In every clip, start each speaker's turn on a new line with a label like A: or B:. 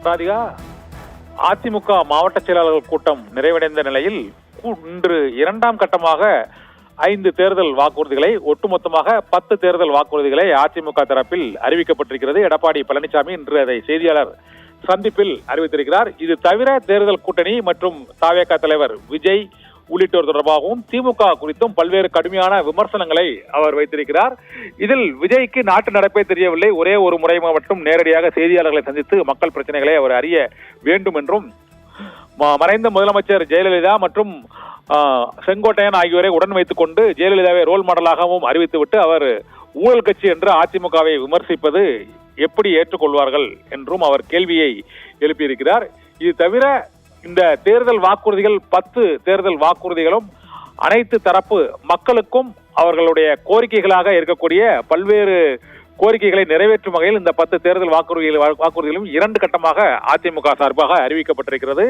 A: ராதிகா, அதிமுக மாவட்ட செயலாளர்கள் கூட்டம் நிறைவடைந்த நிலையில் இன்று இரண்டாம் கட்டமாக 5 தேர்தல் வாக்குறுதிகளை, ஒட்டுமொத்தமாக 10 தேர்தல் வாக்குறுதிகளை அதிமுக தரப்பில் அறிவிக்கப்பட்டிருக்கிறது. எடப்பாடி பழனிசாமி இன்று அதை செய்தியாளர் சந்திப்பில் அறிவித்திருக்கிறார். இது தவிர தேர்தல் கூட்டணி மற்றும் தவேக தலைவர் விஜய் உள்ளிட்டோர் தொடர்பாகவும் திமுக குறித்தும் பல்வேறு கடுமையான விமர்சனங்களை அவர் வைத்திருக்கிறார். இதில் விஜய்க்கு நாட்டு நடப்பே தெரியவில்லை, ஒரே ஒரு முறை மட்டும் நேரடியாக செய்தியாளர்களை சந்தித்து மக்கள் பிரச்சனைகளை அவர் அறிய வேண்டும் என்றும், மறைந்த முதலமைச்சர் ஜெயலலிதா மற்றும் செங்கோட்டையன் ஆகியோரை உடன் வைத்துக் கொண்டு ஜெயலலிதாவை ரோல் மாடலாகவும் அறிவித்துவிட்டு அவர் ஊழல் கட்சி என்று அதிமுகவை விமர்சிப்பது எப்படி ஏற்றுக்கொள்வார்கள் என்றும் அவர் கேள்வியை எழுப்பியிருக்கிறார். இது தவிர இந்த தேர்தல் வாக்குறுதிகள் 10 தேர்தல் வாக்குறுதிகளும் அனைத்து தரப்பு மக்களுக்கும் அவர்களுடைய கோரிக்கைகளாக இருக்கக்கூடிய பல்வேறு கோரிக்கைகளை நிறைவேற்றும் வகையில் இந்த 10 தேர்தல் வாக்குறுதிகளும் 2 கட்டமாக அதிமுக சார்பாக அறிவிக்கப்பட்டிருக்கிறது.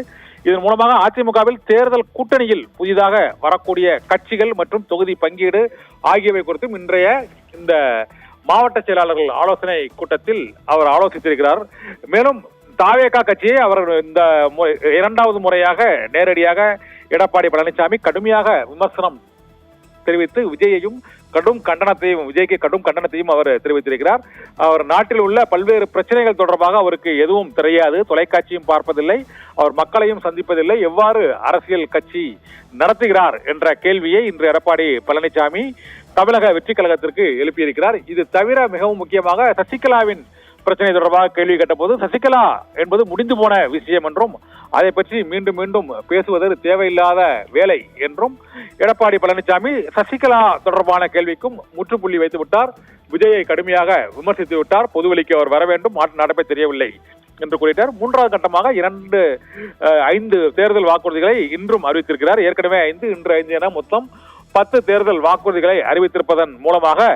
A: இதன் மூலமாக அதிமுகவில் தேர்தல் கூட்டணியில் புதிதாக வரக்கூடிய கட்சிகள் மற்றும் தொகுதி பங்கீடு ஆகியவை குறித்தும் இன்றைய இந்த மாவட்ட செயலாளர்கள் ஆலோசனை கூட்டத்தில் அவர் ஆலோசித்திருக்கிறார். மேலும் தவேக கட்சியை அவர் இந்த 2வது முறையாக நேரடியாக எடப்பாடி பழனிசாமி கடுமையாக விமர்சனம் தெரிவித்து விஜய்க்கு கடும் கண்டனத்தையும் அவர் தெரிவித்திருக்கிறார். அவர் நாட்டில் உள்ள பல்வேறு பிரச்சனைகள் தொடர்பாக அவருக்கு எதுவும் தெரியாது, தொலைக்காட்சியும் பார்ப்பதில்லை, அவர் மக்களையும் சந்திப்பதில்லை, எவ்வாறு அரசியல் கட்சி நடத்துகிறார் என்ற கேள்வியை இன்று எடப்பாடி பழனிசாமி தமிழக வெற்றி கழகத்திற்கு எழுப்பியிருக்கிறார். இது தவிர மிகவும் முக்கியமாக சசிகலாவின் பிரச்சனை தொடர்பாக கேள்வி கேட்டபோது, சசிகலா என்பது முடிந்து போன விஷயம் என்றும் அதை பற்றி மீண்டும் மீண்டும் பேசுவது தேவையில்லாத வேலை என்றும் எடப்பாடி பழனிசாமி சசிகலா தொடர்பான கேள்விக்கும் முற்றுப்புள்ளி வைத்து விட்டார். விஜயை கடுமையாக விமர்சித்து விட்டார். பொதுவெளிக்கு அவர் வர வேண்டும், நாட்டு நடப்பே தெரியவில்லை என்று கூறிட்டார். 3வது கட்டமாக 5 தேர்தல் வாக்குறுதிகளை இன்றும் அறிவித்திருக்கிறார். ஏற்கனவே 5, இன்று 5 என மொத்தம் 10 தேர்தல் வாக்குறுதிகளை அறிவித்திருப்பதன் மூலமாக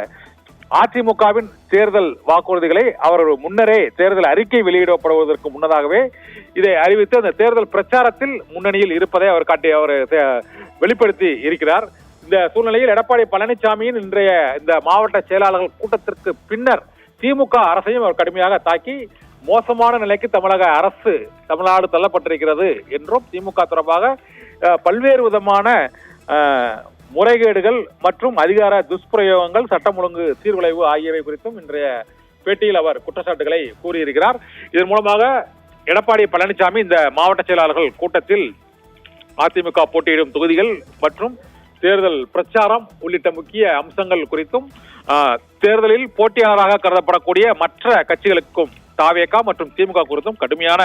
A: அதிமுகவின் தேர்தல் வாக்குறுதிகளை அவர் முன்னரே தேர்தல் அறிக்கை வெளியிடப்படுவதற்கு முன்னதாகவே இதை அறிவித்து அந்த தேர்தல் பிரச்சாரத்தில் முன்னணியில் இருப்பதை அவர் வெளிப்படுத்தி இருக்கிறார். இந்த சூழ்நிலையில் எடப்பாடி பழனிசாமியின் இன்றைய இந்த மாவட்ட செயலாளர்கள் கூட்டத்திற்கு பின்னர் திமுக அரசையும் அவர் கடுமையாக தாக்கி மோசமான நிலைக்கு தமிழ்நாடு தள்ளப்பட்டிருக்கிறது என்றும் திமுக தொடர்பாக பல்வேறு விதமான முறைகேடுகள் மற்றும் அதிகார துஷ்பிரயோகங்கள், சட்டம் ஒழுங்கு சீர்குலைவு ஆகியவை குறித்தும் இன்றைய பேட்டியில் அவர் குற்றச்சாட்டுகளை கூறியிருக்கிறார். இதன் மூலமாக எடப்பாடி பழனிசாமி இந்த மாவட்ட செயலாளர்கள் கூட்டத்தில் அதிமுக போட்டியிடும் தொகுதிகள் மற்றும் தேர்தல் பிரச்சாரம் உள்ளிட்ட முக்கிய அம்சங்கள் குறித்தும் தேர்தலில் போட்டியாளராக கருதப்படக்கூடிய மற்ற கட்சிகளுக்கும் தவேக மற்றும் திமுக குறித்தும் கடுமையான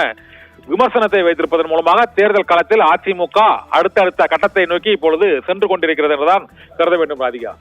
A: விமர்சனத்தை வைத்திருப்பதன் மூலமாக தேர்தல் களத்தில் அதிமுக அடுத்த கட்டத்தை நோக்கி இப்பொழுது சென்று கொண்டிருக்கிறது என்றுதான் கருத வேண்டும் ராதிகா.